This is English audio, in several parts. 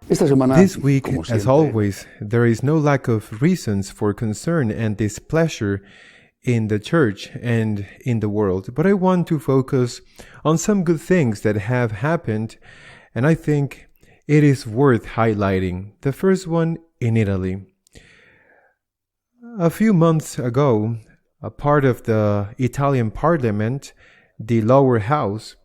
Esta semana, This week, como as siempre, always, there is no lack of reasons for concern and displeasure in the church and in the world. But I want to focus on some good things that have happened, and I think it is worth highlighting. The first one in Italy. A few months ago, a part of the Italian parliament, the lower house,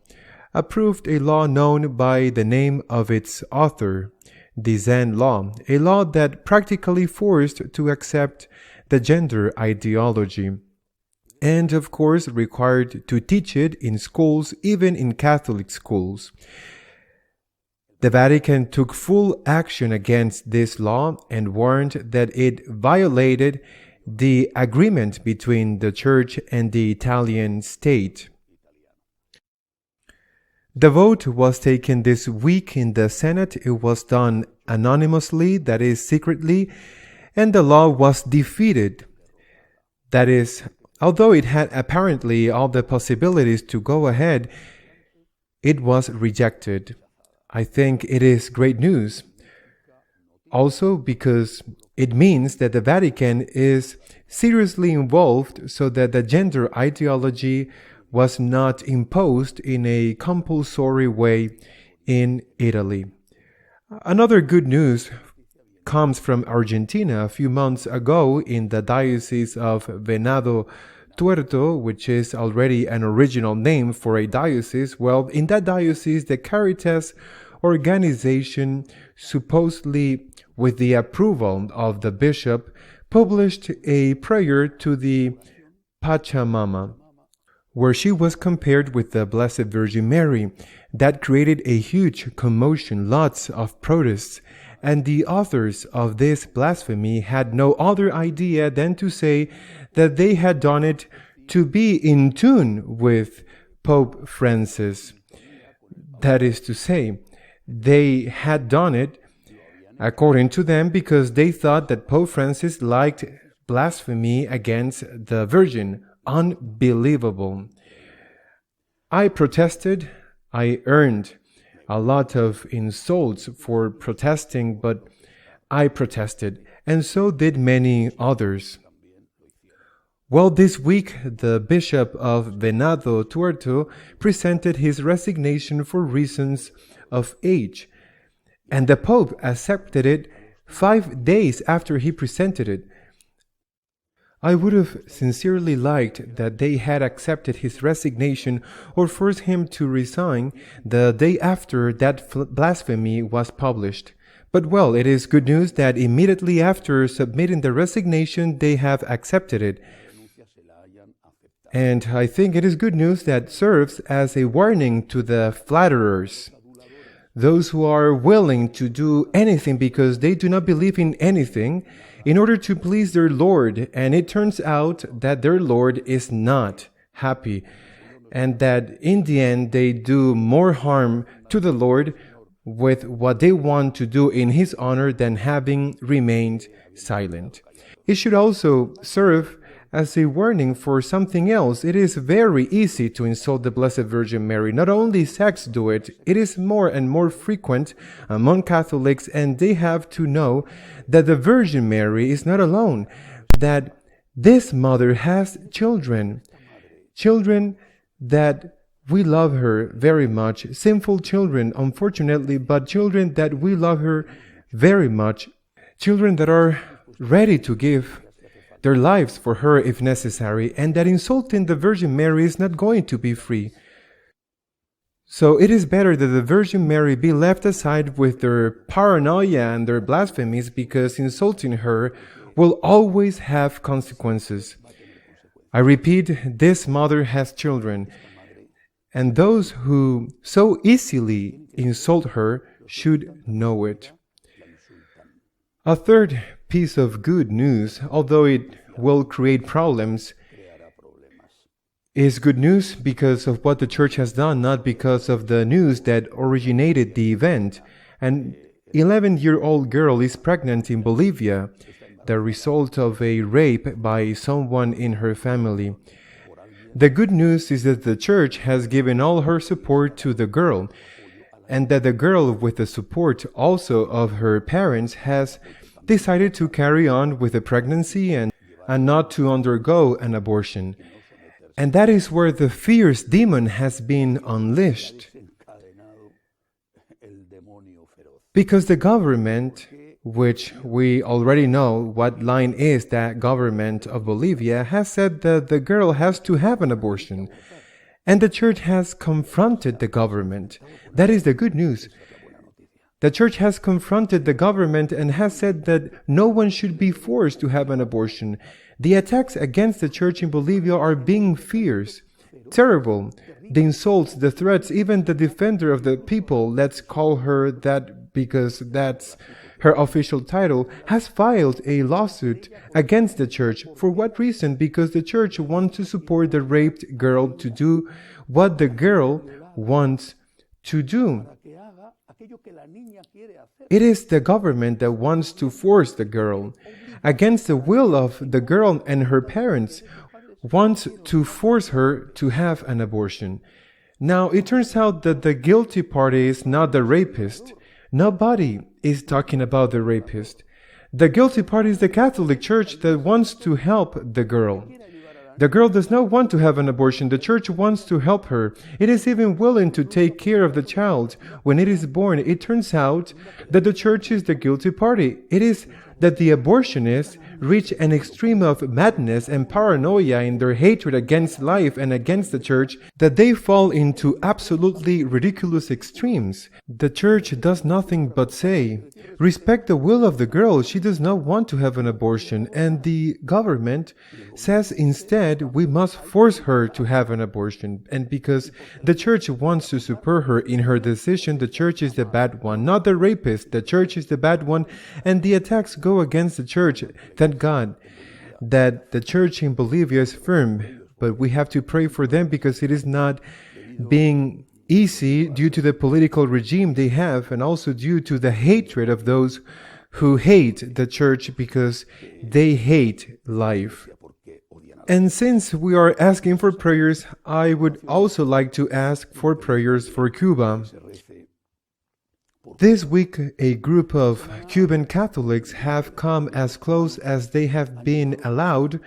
approved a law known by the name of its author, the Zen law, a law that practically forced to accept the gender ideology, and of course required to teach it in schools, even in Catholic schools. The Vatican took full action against this law and warned that it violated the agreement between the Church and the Italian state. The vote was taken this week in the Senate. It was done anonymously, that is, secretly, and the law was defeated. That is, although it had apparently all the possibilities to go ahead, it was rejected. I think it is great news. Also because it means that the Vatican is seriously involved so that the gender ideology was not imposed in a compulsory way in Italy. Another good news comes from Argentina. A few months ago, in the Diocese of Venado Tuerto, which is already an original name for a diocese, well, in that diocese, the Caritas organization, supposedly with the approval of the bishop, published a prayer to the Pachamama, where she was compared with the Blessed Virgin Mary. That created a huge commotion, lots of protests, and the authors of this blasphemy had no other idea than to say that they had done it to be in tune with Pope Francis. That is to say, they had done it, according to them, because they thought that Pope Francis liked blasphemy against the Virgin. Unbelievable. I protested. I earned a lot of insults for protesting, but I protested, and so did many others. Well, this week, the Bishop of Venado Tuerto presented his resignation for reasons of age, and the Pope accepted it 5 days after he presented it. I would have sincerely liked that they had accepted his resignation or forced him to resign the day after that blasphemy was published. But well, it is good news that immediately after submitting the resignation, they have accepted it. And I think it is good news that serves as a warning to the flatterers, those who are willing to do anything because they do not believe in anything in order to please their Lord, and it turns out that their Lord is not happy, and that in the end they do more harm to the Lord with what they want to do in His honor than having remained silent. It should also serve as a warning for something else. It is very easy to insult the Blessed Virgin Mary. Not only sects do it, it is more and more frequent among Catholics, and they have to know that the Virgin Mary is not alone, that this mother has children that we love her very much, sinful children, unfortunately, but children that we love her very much, children that are ready to give their lives for her if necessary, and that insulting the Virgin Mary is not going to be free. So it is better that the Virgin Mary be left aside with their paranoia and their blasphemies, because insulting her will always have consequences. I repeat, this mother has children, and those who so easily insult her should know it. A third piece of good news, although it will create problems, is good news because of what the Church has done, not because of the news that originated the event. An 11-year-old girl is pregnant in Bolivia, the result of a rape by someone in her family. The good news is that the Church has given all her support to the girl, and that the girl, with the support also of her parents, has decided to carry on with the pregnancy and not to undergo an abortion. And that is where the fierce demon has been unleashed. Because the government, which we already know what line is that government of Bolivia, has said that the girl has to have an abortion. And the church has confronted the government. That is the good news. The church has confronted the government and has said that no one should be forced to have an abortion. The attacks against the church in Bolivia are being fierce, terrible. The insults, the threats, even the defender of the people, let's call her that because that's her official title, has filed a lawsuit against the church. For what reason? Because the church wants to support the raped girl to do what the girl wants to do. It is the government that wants to force the girl, against the will of the girl, and her parents wants to force her to have an abortion. Now, it turns out that the guilty party is not the rapist. Nobody is talking about the rapist. The guilty party is the Catholic Church that wants to help the girl. The girl does not want to have an abortion. The church wants to help her. It is even willing to take care of the child when it is born. It turns out that the church is the guilty party. It is that the abortionists reach an extreme of madness and paranoia in their hatred against life and against the church that they fall into absolutely ridiculous extremes. The church does nothing but say, respect the will of the girl. She does not want to have an abortion. And the government says instead we must force her to have an abortion. And because the church wants to support her in her decision, the church is the bad one, not the rapist. The church is the bad one, and the attacks go against the church. Thank God that the church in Bolivia is firm, but we have to pray for them because it is not being easy due to the political regime they have, and also due to the hatred of those who hate the church because they hate life. And since we are asking for prayers, I would also like to ask for prayers for Cuba. This week, a group of Cuban Catholics have come as close as they have been allowed.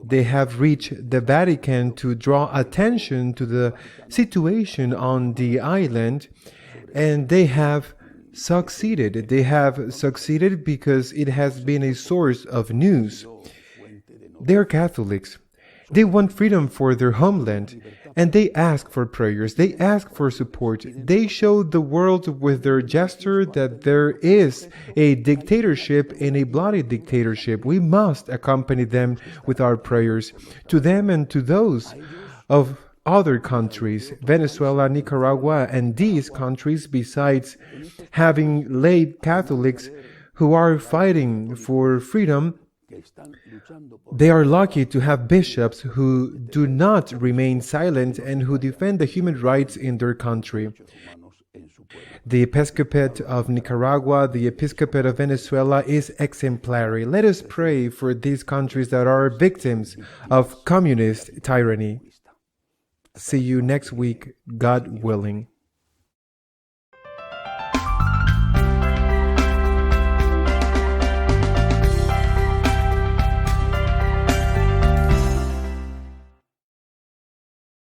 They have reached the Vatican to draw attention to the situation on the island, and they have succeeded. They have succeeded because it has been a source of news. They are Catholics. They want freedom for their homeland, and they ask for prayers. They ask for support. They show the world with their gesture that there is a dictatorship and a bloody dictatorship. We must accompany them with our prayers, to them and to those of other countries, Venezuela, Nicaragua, and these countries, besides having laid Catholics who are fighting for freedom. They are lucky to have bishops who do not remain silent and who defend the human rights in their country. The Episcopate of Nicaragua, the Episcopate of Venezuela is exemplary. Let us pray for these countries that are victims of communist tyranny. See you next week, God willing.